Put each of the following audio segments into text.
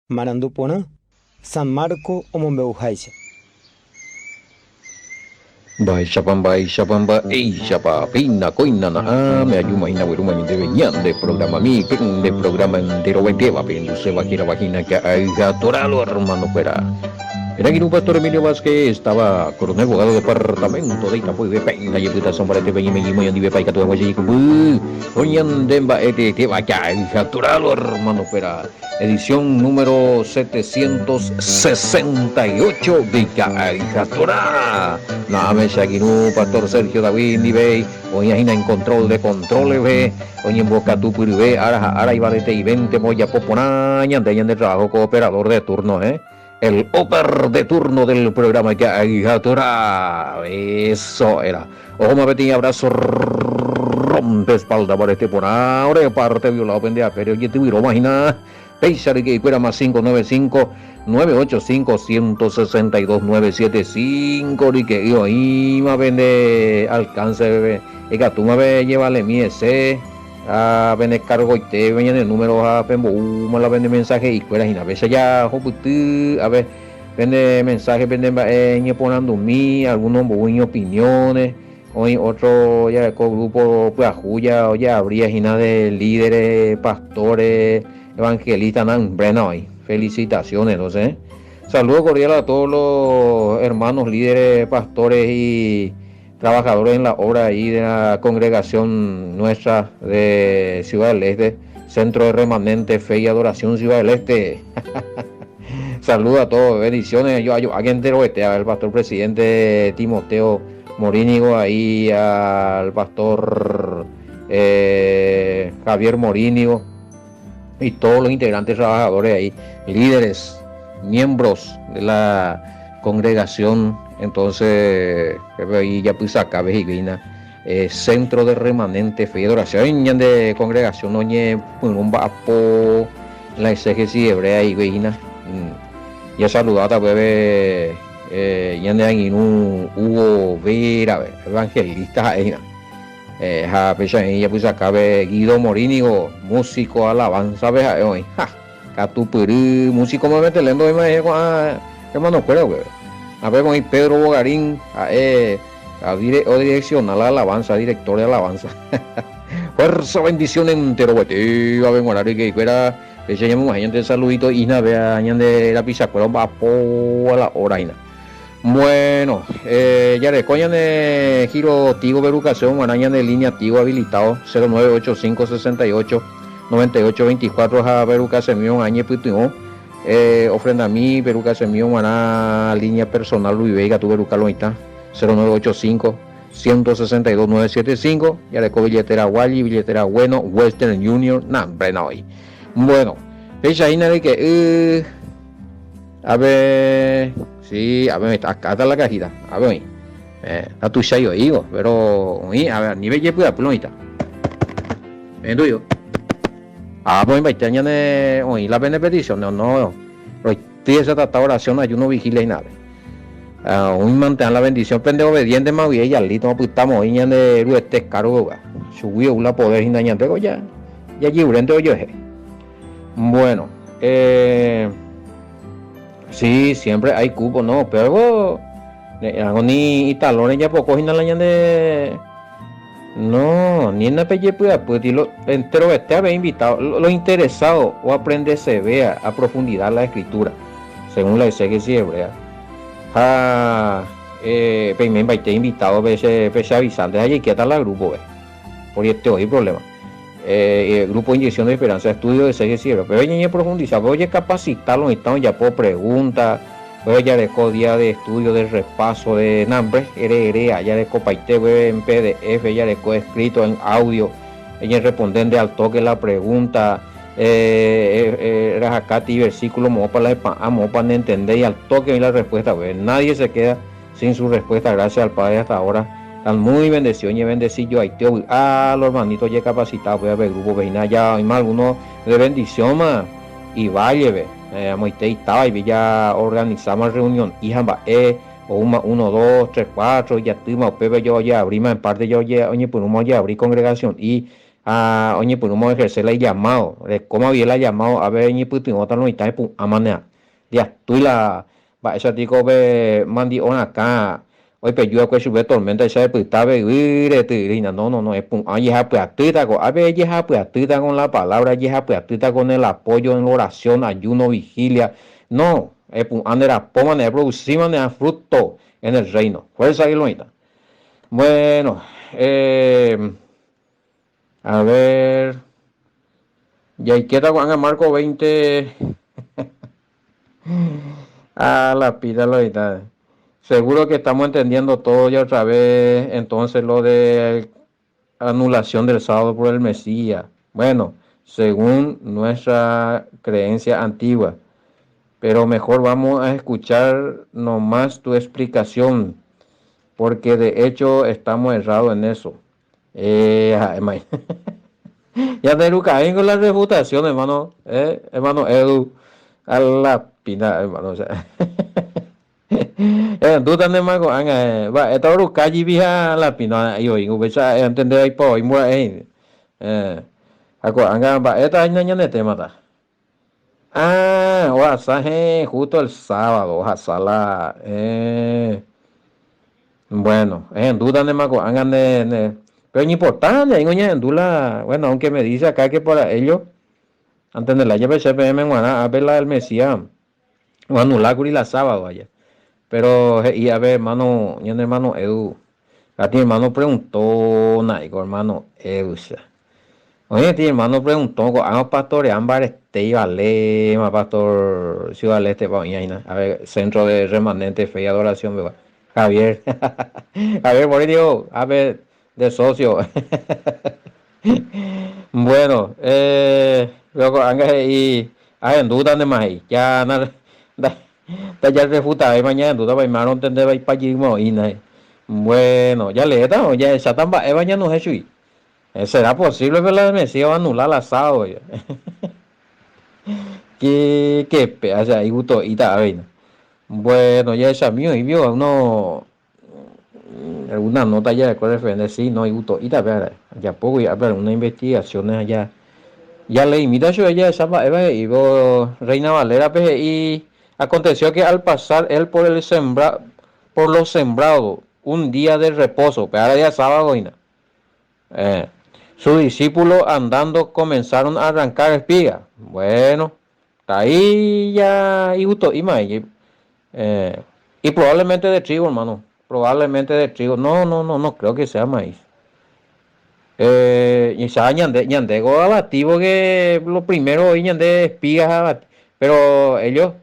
Marandupona, San Marco o Mombeujaise. Baixapamba, Eixapa, Pina, Coina, me ayuma, ina, Wiruma, de Beñan, de programa mi, de programa entero, Beteva, Penduce, Bajira, Vagina, que hay gatoralo, hermano, fuera. Era aquí un pastor Emilio Vázquez, estaba coronel abogado de departamento de Itapuy de Peña, y puta son para te peña, y muy andive paika, tu aguayi, oñan demba, te vaya, gatoralo, hermano, fuera. Edición número 768 de Gatorá. Name Shaginu, Pastor Sergio David Nivey, hoy en control de controles, ve, hoy en Boca tu Puribe, Ara Ibarete y 20 Moya Poponaña, de trabajo cooperador de turno, el oper de turno del programa Gatorá. Eso era. Ojo, me abrazo rompe espalda para este por ahora, parte violado pendeja, pero yo te voy a imaginar. Peixar que fuera más 595 985 162 975 y que yo ahí me vende alcance bebé y que tú me ve llévale mi ese a vender cargo y te ven el número a pembo me la vende mensaje y fuera y a veces ya joputu a ver vende mensaje vende poniendo mi algunos buenos opiniones hoy otro ya con grupo pues ajuya ya habría gina de líderes pastores evangelista Nan Brenoy. Felicitaciones, no sé. Saludo cordial a todos los hermanos, líderes, pastores y trabajadores en la obra ahí de la congregación nuestra de Ciudad del Este, Centro de Remanente, Fe y Adoración Ciudad del Este. Saludo a todos, bendiciones. Yo aquí entero al pastor presidente Timoteo Morínigo, ahí al pastor Javier Morínigo y todos los integrantes trabajadores ahí, líderes, miembros de la congregación, entonces ahí ya pues acá Vejiguina, Centro de Remanente Fe y Adoración de congregación oñe un vapo la exégesis hebrea y Vejiguina, ya saludata bebé ya de un Hugo Vera evangelista ahí ja pecha ella pues acá Guido Morínigo músico alabanza ve hoy ja catupuri músico me mete lendo hermano fuera güey a ver con Pedro Bogarín a direccional la alabanza director de alabanza fuerza bendición entero güey a ver horario que fuera pecha llamo gente saludito y nada vea añade la pizza pero va por la hora y bueno, ya de coña de giro Tigo Verucación, araña de línea Tigo habilitado 098568 9824 a Verucación, añe putimo, ofrenda a mí, Verucación, una línea personal Luis Vega, tu Verucaloita 0985 162 975, ya de billetera Wally, billetera bueno, Western Junior, hoy. Bueno, fecha ahí de que, a ver. Sí, a ver, acá está la cajita. A ver, está tu chayo, digo, pero, a ver, nivel ya puede pelonita. Ven yo. Pues, baitaña de, la benepetición, no. Pero esa tata oración, ayuno, vigilia y nada. Un mantener la bendición, pende obediente, más bien, ya listo, pues estamos, y de este caro, subió una poder, y ya, libre, yo, bueno, sí, siempre hay cupo, no, pero hago ni talones ya poco la de no, ni en la pelle pueda pues lo entero este había invitado los interesados o aprender se vea a profundidad la escritura según la exégesis hebrea me invitado a veces avisando allí que está la grupo por este hoy problema grupo de inyección de esperanza, estudio de exégesis, pero ella profundiza, oye capacitarlo, estamos ya por preguntas, ya de día de estudio, de repaso, de nombre, ya de copaite en PDF, ya de escrito en audio, ella respondiendo al toque la pregunta, rajacati versículo, para entender y al toque la respuesta, nadie se queda sin su respuesta, gracias al Padre hasta ahora. Están muy bendecidos y bendecidos ahí los hermanitos ya capacitados voy a ver grupo veina ya hay más algunos de bendición más y vaya ve estaba y ya organizamos reunión y jamba o 1 2 3 4 ya tuvimos pepe yo ya abrí más en parte yo ya oye pues ya abrí congregación y oye, pues no ejercer el llamado, de cómo había el llamado, a ver, ni puto, otra no está, pues, a manera, ya, tú la, va, esa tico, ve, mandi, on acá, hoy, pues, yo, que sube tormenta, esa, pues, está, ve, no, es, pues, oye, pues, a ver, ella, pues, con la palabra, ella, pues, con el apoyo en la oración, ayuno, vigilia, no, es, pues, andera, poman, producir, manera, fruto en el reino, fuerza y lo está. Bueno, a ver. Y ahí queda Juan Marco 20 a la pila lo está. Seguro que estamos entendiendo todo ya otra vez. Entonces lo de anulación del sábado por el Mesías. Bueno, según nuestra creencia antigua. Pero mejor vamos a escuchar nomás tu explicación. Porque de hecho estamos errados en eso. Ya te caen con la reputación, hermano, hermano Edu, a la pina, hermano, o sea. Tú también, Marco, va, esta hora calle vieja la pina, yo, y ubecha, entender ahí, po, y muera, anga, va, esta año ya te mata. O asaje, justo el sábado, a sala, bueno, en duda de Marco, pero es importante, en duda, bueno, aunque me dice acá que para ellos, antes de la llave CPM a ver la del Mesías, o anular la sábado allá. Pero, y a ver, hermano, y el hermano Edu, a ti hermano preguntó, naico, hermano Edu, oye, ti hermano preguntó, pastores, ámbar, vale, más pastor, Ciudad del Este, a ver, Centro de Remanente, Fe y Adoración, ¿verdad? Javier, a ver, por ahí digo, a ver, de socio. Bueno, luego y en duda de más ya nada da ya refuta mañana en duda va a no entender va para allí bueno ya le da ya esa tamba ya no es eso será posible que la Mesías va a anular el asado que o sea y gusto y ta bueno ya esa mío y vio uno alguna nota ya de referente sí no y gusto y ta ya poco ya ver una investigación allá. Ya le imita yo ella esa y vos, Reina Valera y aconteció que al pasar él por el por los sembrados un día de reposo, pero ahora día sábado sus discípulos andando comenzaron a arrancar espigas. Bueno, ahí ya y justo y probablemente de trigo, hermano. Probablemente de trigo. No creo que sea maíz. Y se ñandego abativo que lo primero hoy ñande espigas pero ellos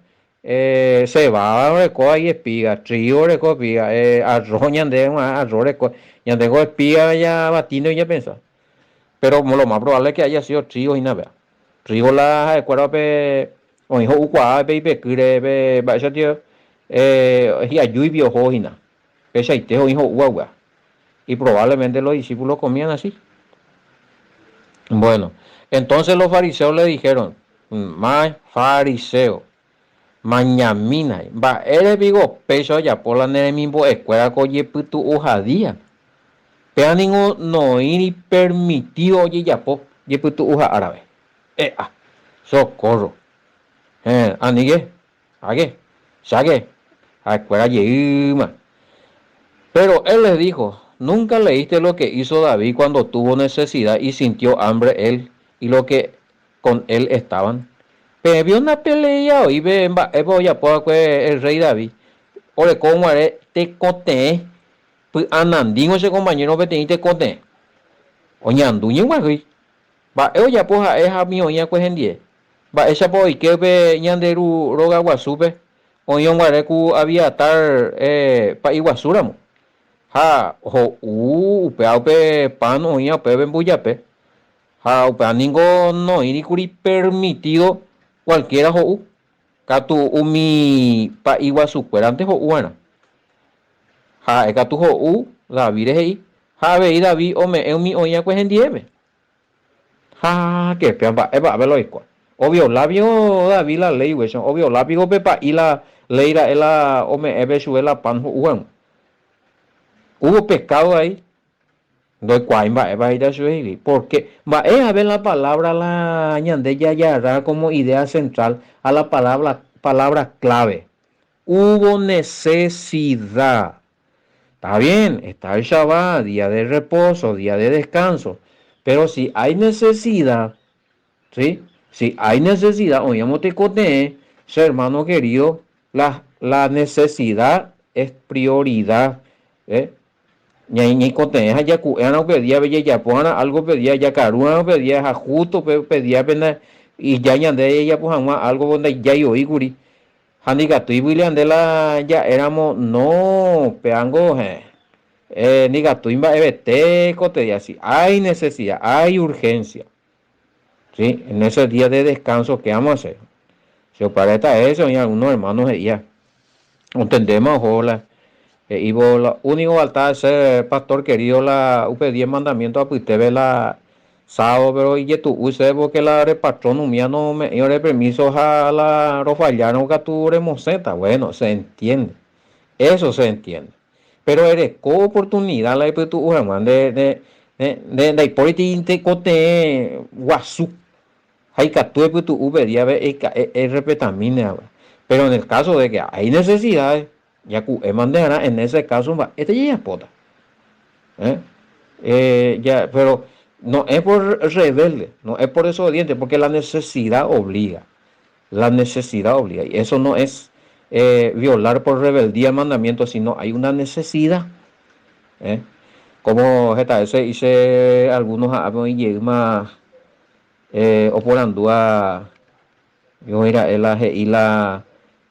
cebada reco y espigas, trigo reco espigas, arroz ñande arroz reco ñandego espigas ya batiendo y ya pensa. Pero lo más probable es que haya sido trigo y nada. Trigo la recuerdo pe o hijo ukua pe pe kire pe ba esa tío y ayuy bio hojina. Ese itejo hijo uagua. Y probablemente los discípulos comían así. Bueno, entonces los fariseos le dijeron, más fariseo, mañamina, va, eres vigo, peso ya por la mismo escuela coye putu ujadía. Pero no ir permitido oye ya po, ye putu uja árabe. Socorro. Anigue, ague, sague, a escuela yeuma. Pero él les dijo, nunca leíste lo que hizo David cuando tuvo necesidad y sintió hambre él y lo que con él estaban. Pero vio una pelea y ve ya puedo el rey David. Ore como te cote, pues anandingo ese compañero que te cote. Oñando ñenguaji. Va ya pues es a mi oña pues en 10. Va esa pues que ve ñanderu roga guasupe. Oñon guareku había estar pa iguasuramo. Upe aupe pan oña pe bembuyape. Upe aningo no iricuri permitido cualquiera katu umi pa iguasu cuerante buena. Katu David es ahí David ome mi oña pues en 10. Que peamba eva velo igual. Obvio labio David la ley güey, obvio labio pepa y la ley la ome eve suela pan bueno. Hubo pescado ahí. doy cuaimba va a ir a su porque va a ver la palabra la ñande ya ya como idea central a la palabra clave. Hubo necesidad. Está bien, está el Shabbat, día de reposo, día de descanso. Pero si hay necesidad, ¿sí? Si hay necesidad, oíamos te conté, hermano querido, la necesidad es prioridad. ¿Eh? Ñai conté, ya no pedía, bella ya pona, algo pedía, ya caruna pedía, ja justo pedía, pena, y ya ñande ella, pues, algo donde ya yo oí, Handicap y William de la ya éramos no peango ni gatuimba EBT cote y así hay necesidad, hay urgencia, ¿sí? En esos días de descanso, ¿qué vamos a hacer? Si os parece eso, y algunos hermanos de ella, entendemos, hola, y vos, lo único falta es ser pastor querido, la UP10 mandamiento a usted ve la sábado, pero y tú usted porque la repatrón mía no me dio permiso a la rofallano que tú remoceta, bueno, se entiende, eso se entiende, pero eres oportunidad la de tu hermano de política cote guasú, hay que tú tu UP10 es repetamine, pero en el caso de que hay necesidades ya que mandara en ese caso este ya es pota, ¿eh? Ya, pero no es por rebelde, no es por desobediente, porque la necesidad obliga, y eso no es violar por rebeldía el mandamiento, sino hay una necesidad, ¿eh? Como esta ese hice algunos más o por andúa, yo era y la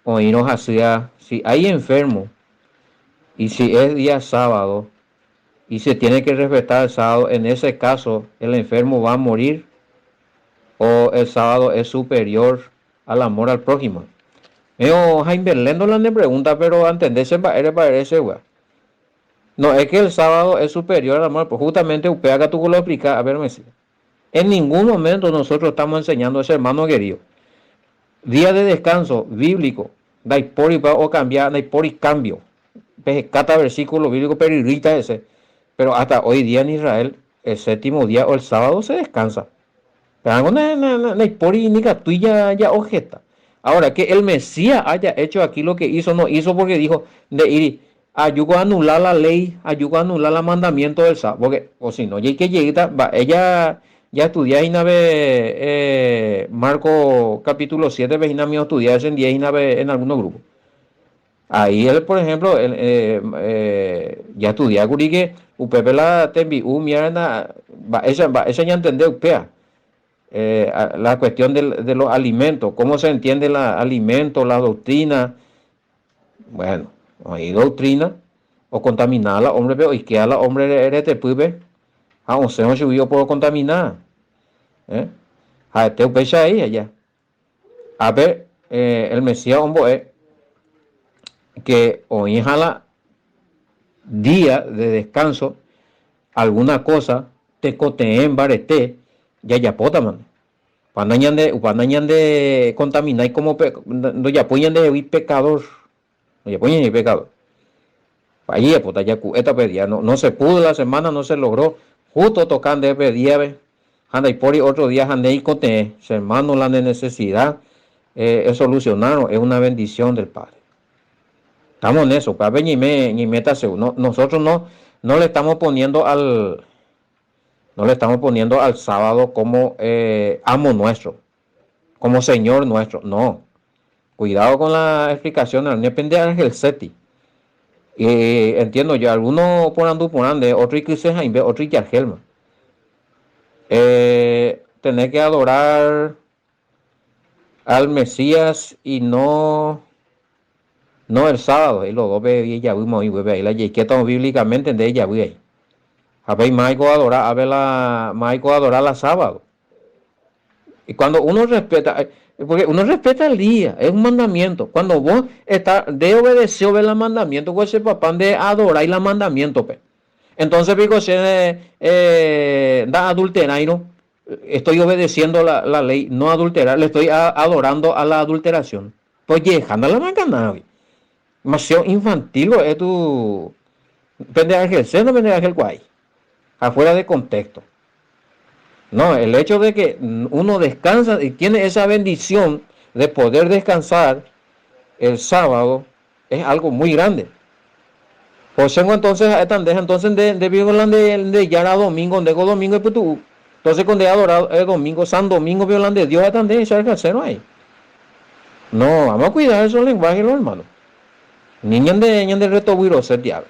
oíros hacía, si hay enfermo y si es día sábado y se tiene que respetar el sábado, en ese caso el enfermo va a morir o el sábado es superior al amor al prójimo. Jaime Lendo le pregunta, pero entenderse para ese güey. No, es que el sábado es superior al amor, pues justamente Upea tú lo explicas, a ver, Messi. En ningún momento nosotros estamos enseñando a ese hermano querido. Día de descanso bíblico, daipori o cambiar, daipori cambio. Cata versículo bíblico, pero irrita ese. Pero hasta hoy día en Israel, el séptimo día o el sábado se descansa. Pero ya objeta. Ahora, que el Mesías haya hecho aquí lo que hizo, no hizo porque dijo de ir, ayudo a anular la ley, ayudo a anular el mandamiento del sábado. Porque, o si no, ya que llega, ella ya estudia Marco capítulo 7, vecina mío estudia en 10 en algunos grupos. Ahí él, por ejemplo, ya estudia que UPP la tembi, mierda, esa ya entender UPEA. La cuestión de los alimentos, cómo se entiende el alimento, la doctrina. Bueno, hay doctrina, o contaminada, hombre, pero y que a la hombre eres te puede, a un seno subió por contaminar. A este pecha ahí allá. A ver, el Mesías, hombre, que hoy es a la día de descanso, alguna cosa, te coteen barete, ya pota, man. Panañan de contaminar como no ya ponen de pecador, no ya ponen de pecador. Allí pota ya esta pedía, no se pudo la semana, no se logró, justo tocando de pedía, anda y por otro día ande y cote, hermano la necesidad, es solucionaron, es una bendición del Padre. Estamos en eso, para ni métase, nosotros no le estamos poniendo al sábado como amo nuestro, como Señor nuestro, no. Cuidado con la explicación, no depende del SETI. Entiendo yo, algunos por ande, otro y que se jaime, otro y que argelma. Tener que adorar al Mesías y no el sábado, y los dos bebés ya vimos ahí la yequeta bíblicamente de ella, ahí. A ver, Maico adorar la sábado. Y cuando uno respeta, porque uno respeta el día, es un mandamiento. Cuando vos estás de obedecer el mandamiento, pues ese papá de adorar el mandamiento, pues. Entonces, pico, se da adulterar, ¿no? Estoy obedeciendo la ley, no adulterar, le estoy adorando a la adulteración. Pues llegando a la macana, demasiado infantil, es tu. Depende de Ángel C, no depende de Ángel Guay. afuera de contexto. No, el hecho de que uno descansa y tiene esa bendición de poder descansar el sábado es algo muy grande. Pues entonces, entonces de violan de ya era domingo, de domingo y putu. Entonces cuando adorado el domingo, San Domingo violan de Dios, están de echar el ahí. No, vamos a cuidar esos lenguajes, los hermanos. Niñan de reto ser diablo.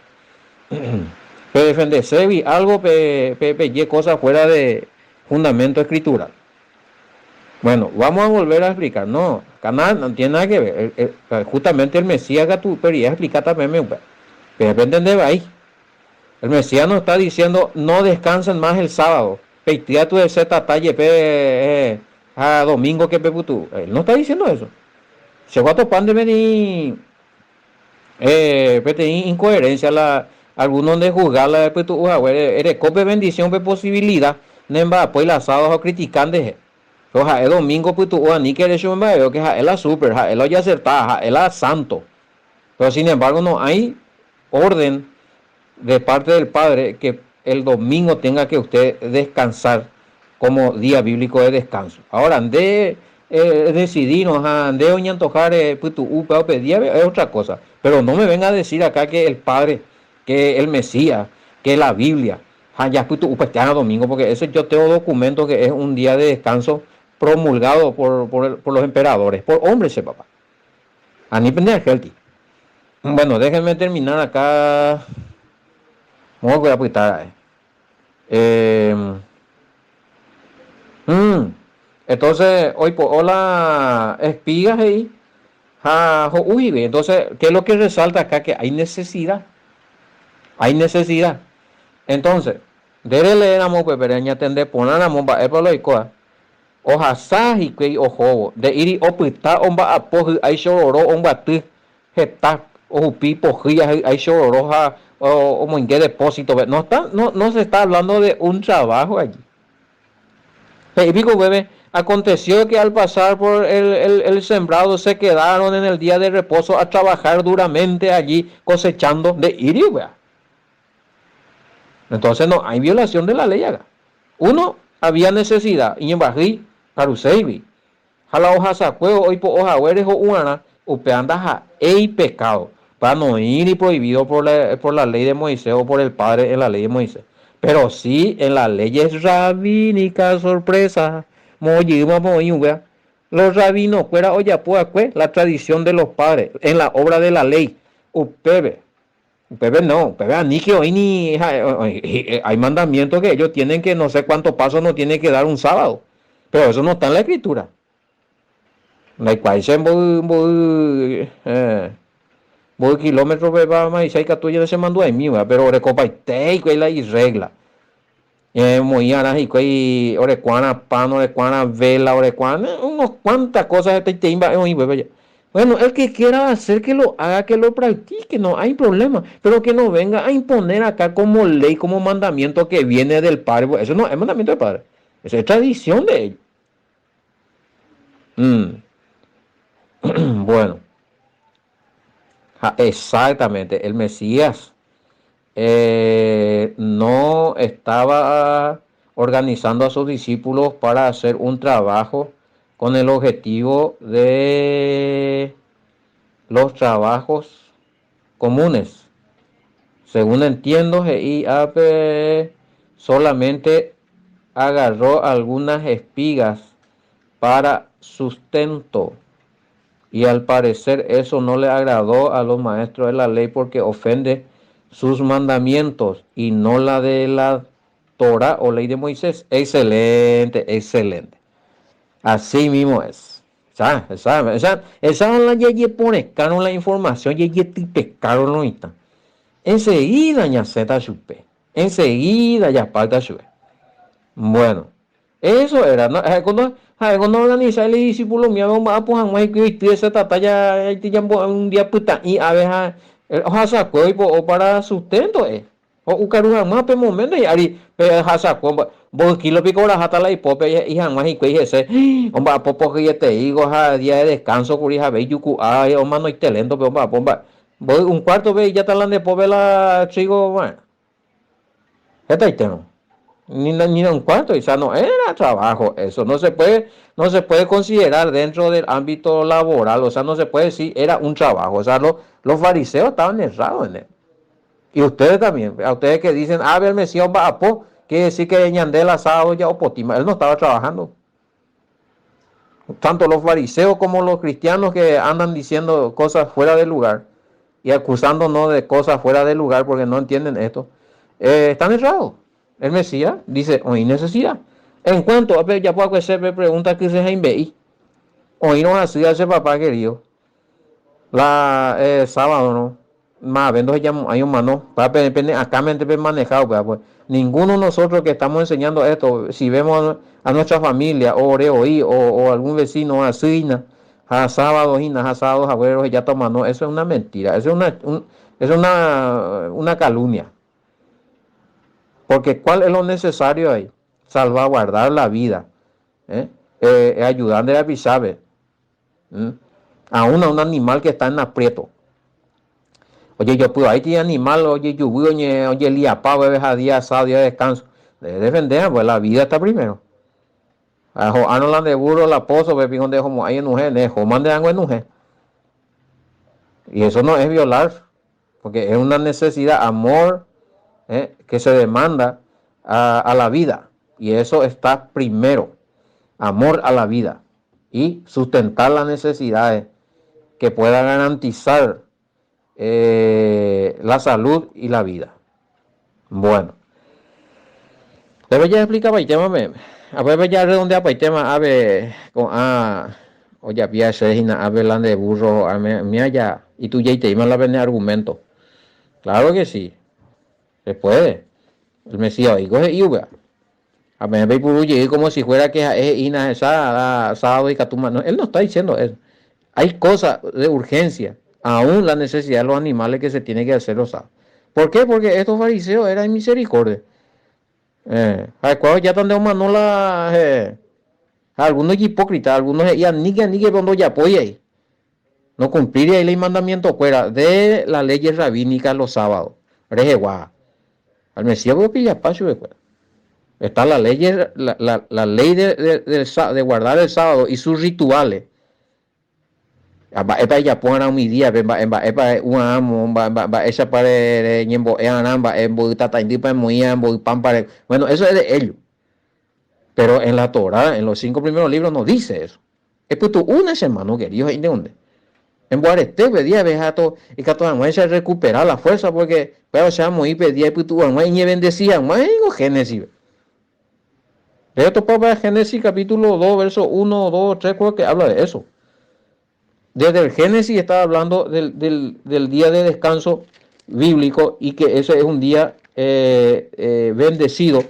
Pero defenderse y algo, cosas fuera de fundamento escritural. Bueno, vamos a volver a explicar. No, canal no tiene nada que ver. Justamente el Mesías que tú querías explicar también, pero depende de ahí. El Mesías nos está diciendo, no descansen más el sábado. Peitia tu de Z talle a domingo que tú. Él no está diciendo eso. Se va a topar de venir incoherencia algunos de juzgarla después tu eres cope bendición de posibilidad. Nemba pues la sábado criticando oja el domingo pues tu ni que yo me veo que es la super, es la ya acertada, es la santo. Pero sin embargo no hay orden de parte del Padre que el domingo tenga que usted descansar como día bíblico de descanso. Ahora, decidirnos, ande oña antojar día es otra cosa. Pero no me venga a decir acá que el Padre, que el Mesías, que la Biblia, ya domingo, porque ese yo tengo documento que es un día de descanso promulgado por los emperadores, por hombres, papá. A ni healthy. Bueno, déjenme terminar acá. Vamos a apretar. Entonces, hoy por hola espigas ahí. Entonces, ¿qué es lo que resalta acá? Que hay necesidad. Hay necesidad. Entonces, debe leer a mo pepereña tende poner a mo ba epalo ikoa. Oja sahi que ojo de iri opita omba apoju ai shororo omba tu heta ojupi pojilla ai shororo o mongue depósito. No se está hablando de un trabajo allí. Bebé, aconteció que al pasar por el sembrado se quedaron en el día de reposo a trabajar duramente allí cosechando de irio. Entonces no hay violación de la ley acá. Uno, había necesidad. Y en Bají, Caruseibi. Jala hoja sacueo, hoy po hoja hueres o una, upeanda ja ei pecado. Para no ir y prohibido por la ley de Moisés o por el Padre en la ley de Moisés. Pero sí en las leyes rabínicas, sorpresa. Los rabinos, fuera la tradición de los padres, en la obra de la ley. Upebe no, ni que hoy ni hay mandamientos que ellos tienen que no sé cuántos pasos no tienen que dar un sábado. Pero eso no está en la escritura. La cual se kilómetros para más y se tuya se mandó ahí mismo, pero recopa y la regla. Muy aras y orecuana pan, orecuana vela, orecuana, unos cuantas cosas te imba. Bueno, el que quiera hacer que lo haga, que lo practique, no hay problema. Pero que no venga a imponer acá como ley, como mandamiento que viene del Padre. Eso no es mandamiento del Padre. Eso es tradición de ellos. Bueno. Exactamente. El Mesías no estaba organizando a sus discípulos para hacer un trabajo con el objetivo de los trabajos comunes. Según entiendo, GIAP solamente agarró algunas espigas para sustento. Y al parecer eso no le agradó a los maestros de la ley porque ofende sus mandamientos y no la de la Torah o ley de Moisés. Excelente, excelente. Así mismo es. Esa la yeye pone caro la información, yeye tipe caro no está. Enseguida ya zeta chupe. Enseguida ya falta chupe. Bueno, eso era, ¿no? Cuando organiza el discípulo mío, pues a que esa tata ya un día puta y a veces hasa o para sustento o ucaruja más pe momento y ari pe hasa vos kilo pico la jata la hipope y jamás y que ese homba popo que te digo ja día de descanso por hija ve yuku ay o mano y telento pe bomba voy un cuarto ve ya está la de pope la trigo bueno. Esta y tengo. ni un cuarto, o sea, no era trabajo, eso no se puede considerar dentro del ámbito laboral, o sea, no se puede decir era un trabajo, o sea, los fariseos estaban errados en él. Y ustedes también, a ustedes que dicen, ver, Mesías va a po, quiere decir que ñandel asado ya o potima, él no estaba trabajando. Tanto los fariseos como los cristianos que andan diciendo cosas fuera de lugar y acusándonos de cosas fuera de lugar porque no entienden esto, están errados. El Mesías dice, hoy necesidad. En cuanto a ya puedo hacer pregunta que se ha hoy no hacía ese papá querido. La sábado, ¿no? Más, vendo ya hay un mano, para acá me manejado, pues. Ninguno de nosotros que estamos enseñando esto, si vemos a nuestra familia, o oreoí, o algún vecino, así, a sábados y a sábados, abuelos, ya tomando, eso es una mentira, eso es una calumnia. Porque ¿cuál es lo necesario ahí? Salvaguardar la vida, ayudando a pisabe, aún a un animal que está en aprieto. Oye, yo puedo, hay que animal, oye, yo voy, oye, liapá, bebes a día, sábado, día de descanso. Debe defender, pues la vida está primero. A no la de burro, la pozo, bebé, donde como hay en un gen, mande algo en un gen. Y eso no es violar, porque es una necesidad, amor, que se demanda a la vida. Y eso está primero, amor a la vida. Y sustentar las necesidades que pueda garantizar la salud y la vida. Bueno, debe ya explicar para el tema, a ver, ya redondea para el tema, a ver, con oye, había ese, a ver, la de burro, a mí allá, y tú ya te iban a venir argumento. Claro que sí, se puede. El Mesías, y coge yuga. A mí me ve como si fuera que es ina esa, sábado y catuma. No, él no está diciendo eso. Hay cosas de urgencia, aún la necesidad de los animales que se tiene que hacer los sábados. ¿Por qué? Porque estos fariseos eran misericordia. Cuando ya están de manola, algunos hipócritas, algunos ya ni que cuando ya apoya ahí. No cumplir ahí el mandamiento fuera de las leyes rabínicas los sábados. Rejeguá. Al Mesías voy a pillar paso de fuera. Está la ley, la ley de guardar el sábado y sus rituales. Epa ya pongan mi día, epa un amo, esa para ñembo anamba, tata indipa muy ambo pan para. Bueno, eso es de ellos. Pero en la Torah, en los 5 primeros libros, no dice eso. Es pues tú una semana, querido, ¿de dónde? En Guarete pedía vejato y que toda se recuperar la fuerza porque pero se muy pedía y pues tú y bendecía, más en Génesis. De esto para Génesis capítulo 2, verso 1, 2, 3, creo que habla de eso. Desde el Génesis estaba hablando del día de descanso bíblico y que ese es un día bendecido.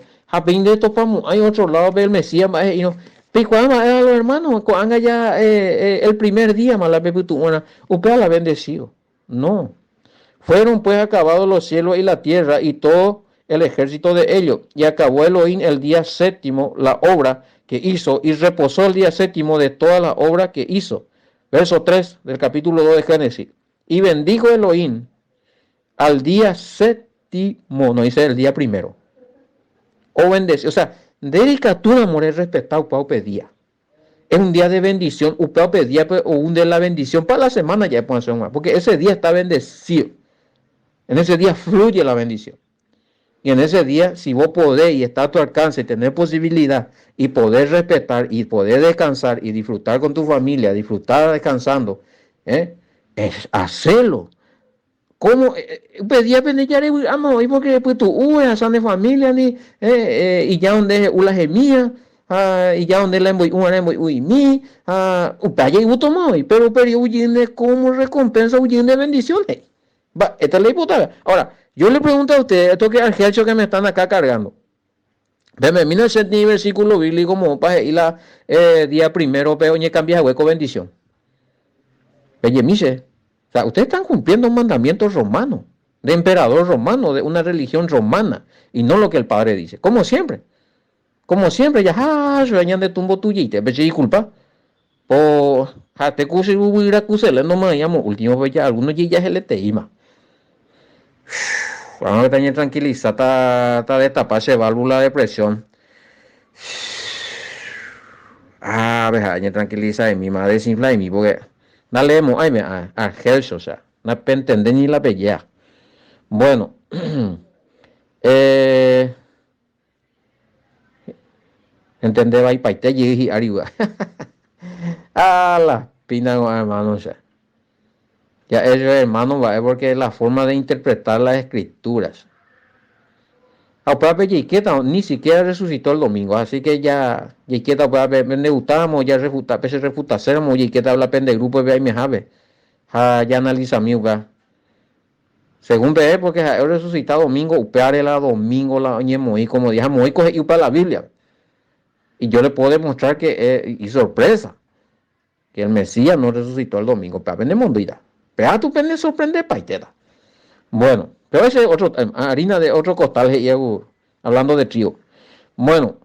Hay otro lado del Mesías y no. Picuama a los hermanos, haga ya el primer día, más la peputuana, usted la bendecido. No. Fueron pues acabados los cielos y la tierra y todo el ejército de ellos. Y acabó Elohim el día séptimo la obra que hizo y reposó el día séptimo de toda la obra que hizo. Verso 3 del capítulo 2 de Génesis. Y bendijo Elohim al día séptimo, no dice el día primero. O bendeció, o sea, dedicatura amor es respetado para pedía. Es un día de bendición, upeo pedía o un día de la bendición para la semana ya puede ser más, porque ese día está bendecido. En ese día fluye la bendición. Y en ese día, si vos podés y está a tu alcance tener posibilidad y poder respetar y poder descansar y disfrutar con tu familia, disfrutar descansando, es hacerlo. ¿Cómo? Pedía penellar y porque después tú a de familia ni y ya donde una gemía y ya donde la emboy una emboy uy mi upaya y tomó pero huyende como recompensa huyende bendiciones. Va, esta es la hipótesis. Ahora, yo le pregunto a ustedes, esto que al hecho que me están acá cargando. Veme, mira ese versículo bíblico como para ir la día primero, pero ni cambia hueco bendición. Oye, mise, o sea, ustedes están cumpliendo un mandamiento romano, de emperador romano, de una religión romana, y no lo que el padre dice. Como siempre, ya, se de tumbo tuyite, pero disculpa. O, te cuse hubiera cusele, no me llamo, último, pues ya, algunos ya se le teima. Vamos a tener tranquilizar, está destaparse válvula de presión. Veja, tranquiliza de mi madre desinfla de mí, porque dale, ay, me a Hersh, o sea, no entender ni la pelea. Bueno, entender, va y paite y arriba. La pina, hermano, o sea. Ya eso, hermano, va, es porque es la forma de interpretar las escrituras. Yiqueta ni siquiera resucitó el domingo, así que ya Yiqueta me gustamos, ya refuta, pese refutacemos, Yiqueta habla pende grupo y me jabe. Ya analiza mi lugar. Según ve, porque he resucitado domingo, upeare la domingo la y como dije, muy coge y para la Biblia. Y yo le puedo demostrar que, y sorpresa, que el Mesías no resucitó el domingo, pero vende mondida. Pero tú pende sorprende paitera. Bueno, pero ese es otro, harina de otro costal, hablando de trigo. Bueno,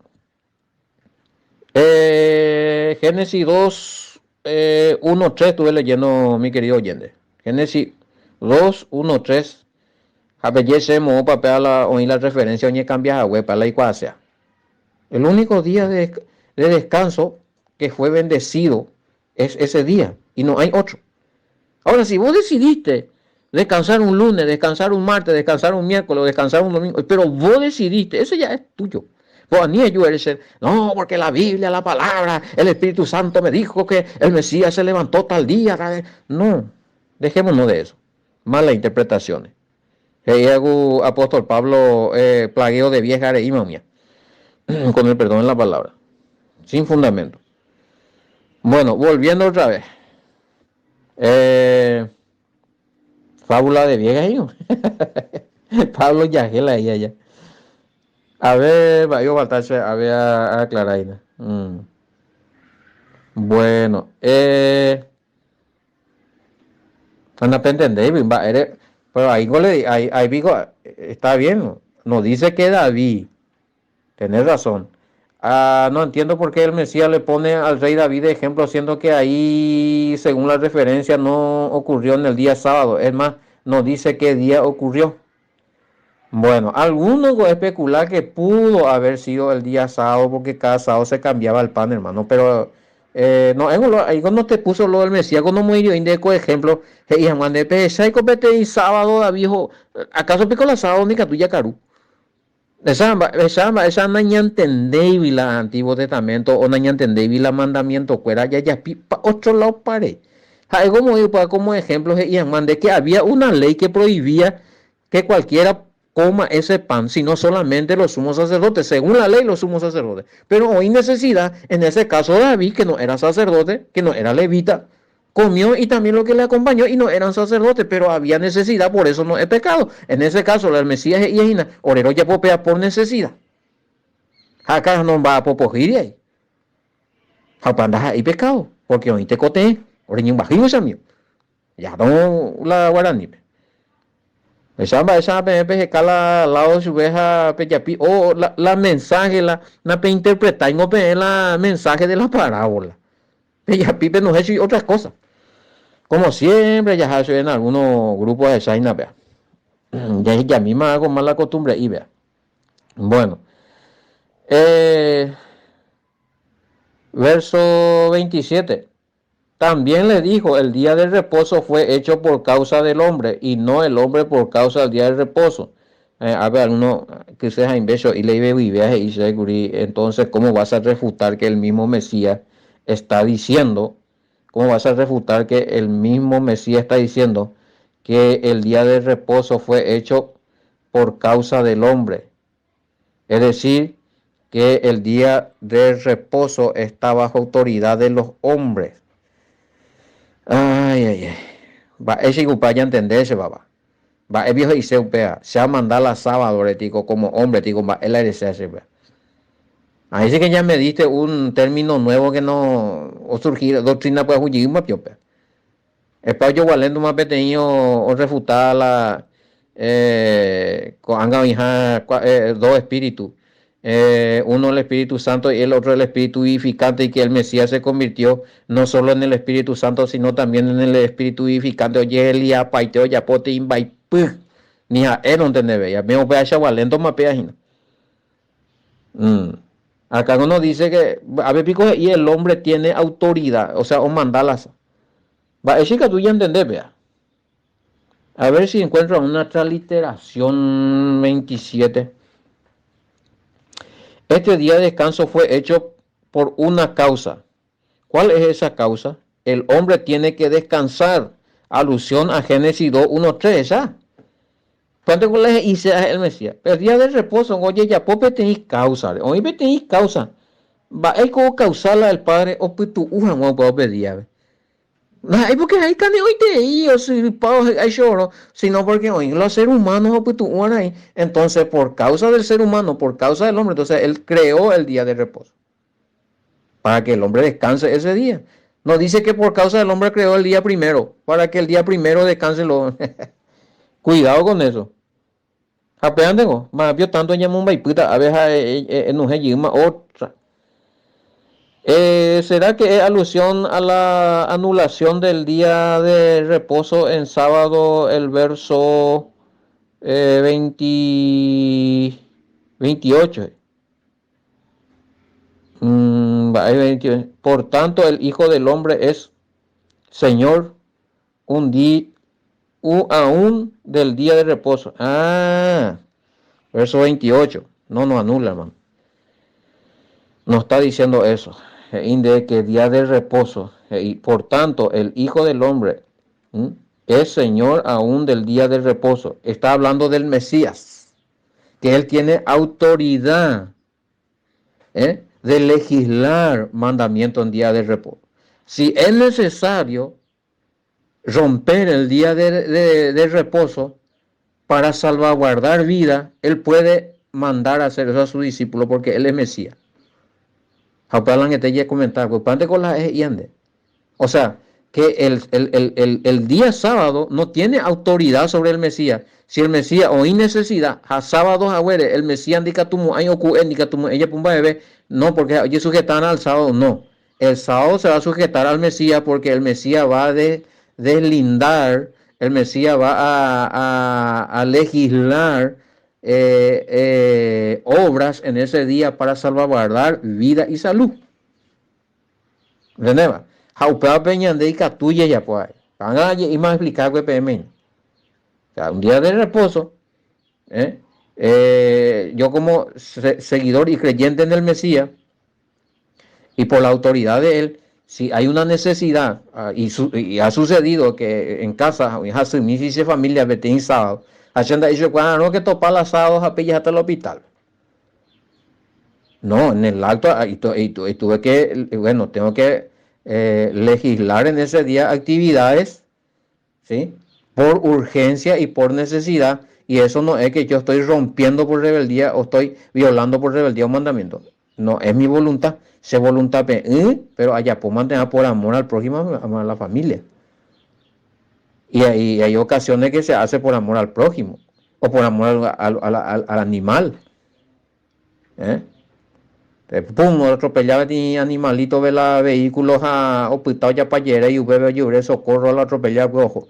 Génesis 2, 1, 3, estuve leyendo, mi querido oyente. Génesis 2, 1, 3. A ver, se mo papel oír la referencia, oye, cambia a web para la ecuación. El único día de descanso que fue bendecido es ese día y no hay otro. Ahora, si vos decidiste descansar un lunes, descansar un martes, descansar un miércoles, descansar un domingo, pero vos decidiste, eso ya es tuyo. Vos ni yo eres no, porque la Biblia, la palabra, el Espíritu Santo me dijo que el Mesías se levantó tal día. No, dejémonos de eso. Malas interpretaciones. El apóstol Pablo plagueo de vieja areímamia, con el perdón en la palabra, sin fundamento. Bueno, volviendo otra vez. Fábula de vieja, hijo. Pablo Yagela ahí allá. A ver, va yo a ver a aclarar. Bueno, anda para entender, pero ahí digo, está bien, nos dice que David, tenés razón. No entiendo por qué el Mesías le pone al rey David de ejemplo, siendo que ahí, según la referencia, no ocurrió en el día sábado. Es más, nos dice qué día ocurrió. Bueno, algunos especulan que pudo haber sido el día sábado porque cada sábado se cambiaba el pan, hermano. Pero no, ahí no te puso lo del Mesías, cuando murió indeco ejemplo, y Juan de Pesa y copete y sábado, David, ¿acaso pico la sábado ni catuya caru? Esa naña entendéis la Antiguo Testamento o naña entendéis la mandamiento fuera ya pa otro lado pare. Hay como ejemplo y de que había una ley que prohibía que cualquiera coma ese pan, sino solamente los sumos sacerdotes, según la ley los sumos sacerdotes. Pero hoy necesidad, en ese caso David, que no era sacerdote, que no era levita, comió y también lo que le acompañó y no eran sacerdotes, pero había necesidad, por eso no es pecado. En ese caso, el Mesías y Ejina, orero ya popea por necesidad. Acá no va a popojir ahí. Japandas ahí pecado, porque hoy te coté, oreño bajío esa mío. Ya no la guaraní. Esa cala lado de su veja peyapi o la mensaje la pe interpretar no pe la mensaje de la parábola. Peyapi no es hecho otras cosas. Como siempre, ya se en algunos grupos de China, vea. Ya misma hago mala costumbre y vea. Bueno, verso 27. También le dijo, el día del reposo fue hecho por causa del hombre y no el hombre por causa del día del reposo. A ver, uno que sea imbécil y le vive y se entonces, ¿cómo vas a refutar que el mismo Mesías está diciendo? ¿Cómo vas a refutar que el mismo Mesías está diciendo que el día del reposo fue hecho por causa del hombre? Es decir, que el día del reposo está bajo autoridad de los hombres. Ay. Va, ese ya entenderse, baba. Va, el viejo y se upea. Se ha mandado la sábado, tico, como hombre, tico, va, el RCS, ahí sí que ya me diste un término nuevo que no o surgir doctrina pues un más piope. Espero yo valendo más pequeño o refutar la con dos espíritus. Uno el Espíritu Santo y el otro el Espíritu vivificante, y que el Mesías se convirtió no solo en el Espíritu Santo sino también en el Espíritu vivificante. Oye, Elia, Paiteo, Yapote, Imbaipu. Ni a él no entendebe. Ya me opea chavalento más peajina. Acá uno dice que a ver pico y el hombre tiene autoridad, o sea, o mandalas. Va, es que tú ya entendés, vea. A ver si encuentro una transliteración 27. Este día de descanso fue hecho por una causa. ¿Cuál es esa causa? El hombre tiene que descansar. Alusión a Génesis 2, 1, 3, ¿ah? ¿Cuánto le dice el Mesías? El día de reposo, oye, ya, pues tenéis causa. Hoy tenéis causa. Va, es como causarla el padre, o pues tu uja, no puedo pedir. No, es porque hay cane hoy te y o si pao hay lloro, sino porque hoy los seres humanos o pues tu uja ahí. Entonces, por causa del ser humano, por causa del hombre, entonces él creó el día de reposo. Para que el hombre descanse ese día. No dice que por causa del hombre creó el día primero, para que el día primero descanse lo. Cuidado con eso. Apenas tengo, más vio tanto en Yamumba y puta, a veces en un yima otra. ¿Será que es alusión a la anulación del día de reposo en sábado, el verso 20, 28? 28. Por tanto, el Hijo del Hombre es Señor un día, aún del día de reposo. Verso 28. No anula, hermano. No está diciendo eso. De que día de reposo. Y por tanto, el Hijo del Hombre es Señor aún del día de reposo. Está hablando del Mesías. Que Él tiene autoridad de legislar mandamiento en día de reposo. Si es necesario romper el día de reposo para salvaguardar vida, Él puede mandar a hacer eso a su discípulo porque Él es Mesías. Hablan que te ya comentar, pues pante con la yende. O sea, que el día sábado no tiene autoridad sobre el Mesías. Si el Mesías o hay necesidad, a sábado a ver, el Mesías indica tu hay ocu indica tu ella pumba bebé, no, porque oye sujetan al sábado, no. El sábado se va a sujetar al Mesías porque el Mesías va a deslindar, el Mesías va a legislar obras en ese día para salvaguardar vida y salud. ¿Entendés? Jaupea peñan de tuya ya pues. Van a y más explicar que PM. O sea, un día de reposo, yo como seguidor y creyente en el Mesías y por la autoridad de él, si hay una necesidad y ha sucedido que en casa, mi familia vete sábado, haciendo eso cuando no que topar las sábados a pillar hasta el hospital. No, en el acto, y tuve que, bueno, tengo que legislar en ese día actividades, ¿sí? Por urgencia y por necesidad, y eso no es que yo estoy rompiendo por rebeldía o estoy violando por rebeldía un mandamiento. No, es mi voluntad, se voluntad, pero allá puedo mantener por amor al prójimo, amor a la familia. Y hay ocasiones que se hace por amor al prójimo, o por amor al animal, pum, atropellaba ni animalito de la vehículos a hospital ya para ayer y bebé lloré socorro al atropellar ojo.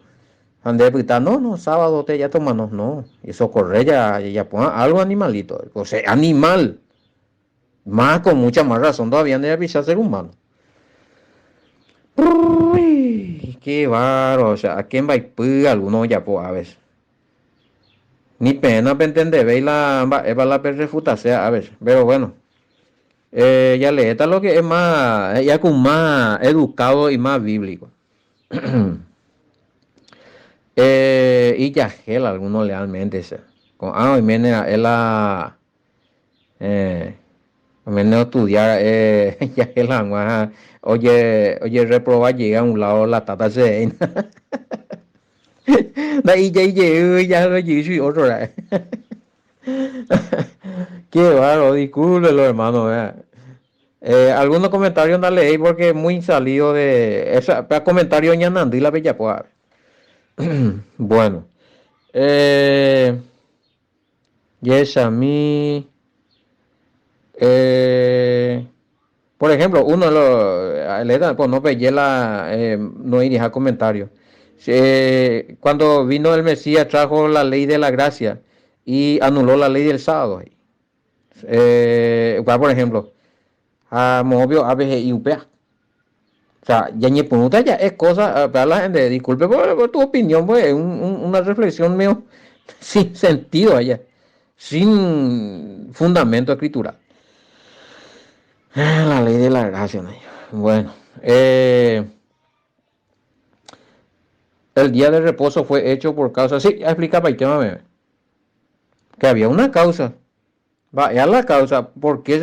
Ande pita, no, sábado te ya tomamos, no. Y socorre ya ponga algo animalito. O sea, animal. Más con mucha más razón todavía de avisar ser humano. Uy, qué baro, o sea, a quién va a ir alguno ya pues a veces. Ni pena para entender, ve la refutarse a veces, pero bueno. Ya le está lo que es más, ya con más educado y más bíblico. Y ya gel algunos lealmente se. Y viene a la viene a estudiar ya gel oye reprobar llega a un lado la tata se ahí ya lo y otro qué bárbaro, discúlpelo hermano. Algunos comentarios no leí porque es muy salido de esa comentario ñanando y la bella pues. Bueno, yes a mí, por ejemplo, uno lo pues no veía no iría a comentarios. Cuando vino el Mesías trajo la ley de la gracia y anuló la ley del sábado. Por ejemplo, a Movio ABG y UPA. O sea, ya ni pregunta ya es cosa para la gente. Disculpe por tu opinión, pues es una reflexión medio sin sentido allá, sin fundamento escritural. La ley de la gracia, ¿no? Bueno, el día de reposo fue hecho por causa, sí, explicaba el tema, que había una causa. Vaya la causa, ¿por qué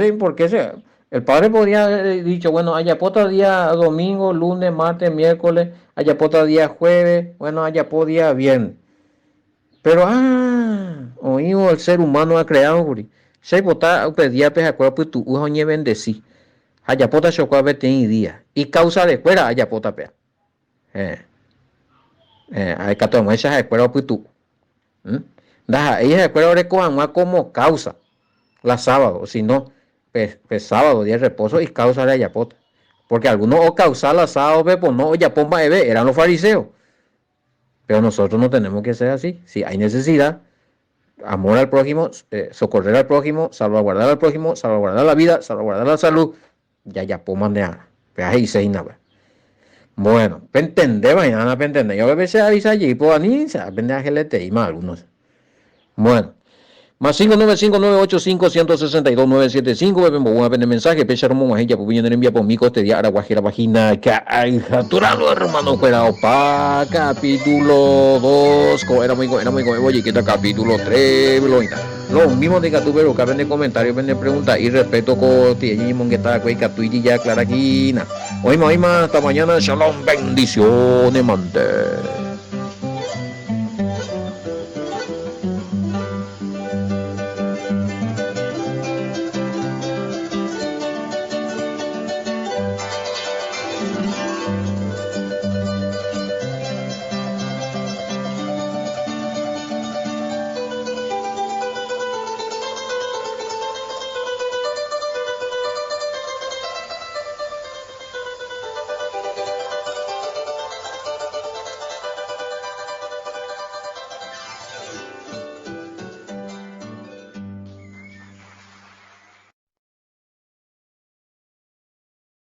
el padre podría haber dicho, bueno, ayapota día domingo, lunes, martes, miércoles, ayapota día jueves, bueno, ayapota día viernes. Pero, oímos, el ser humano ha creado, guri. Se vota, pedía, pues, acuerdo, pues, tu ujo ni bendecí. Ayapota chocó a ver día. Y causa de fuera, ayapota, pea. Hay que tomar esas acuerdo, pues, tú. Ella acuerdo, recojan como causa. La sábado, si no, pues sábado, día de reposo y causa de ayapota. Porque algunos o causar la sábado, pues no, yapomba eran los fariseos. Pero nosotros no tenemos que ser así. Si hay necesidad, amor al prójimo, socorrer al prójimo, salvaguardar al prójimo, salvaguardar la vida, salvaguardar la salud, yapomba de ana. Pues ahí se nada. Bueno, entender mañana, entender. Yo a veces avisa allí, pues a mí se aprende a GLT y más algunos. Bueno. Más 595-985-162-975. Bebemos un apenas mensaje. Pecharon más ella, pues viene envía por mí este día. Araguajera página. Que hay jaturano, hermano. Fuera opa. Capítulo 2. Era muy. Oye, que está capítulo 3. Lo mismo de Catubero. Que ven de comentarios, ven de preguntas. Y respeto con Tiejimon que está aquí. Catuiti ya, Claraquina. Oíma. Hasta mañana. Shalom. Bendiciones, mante.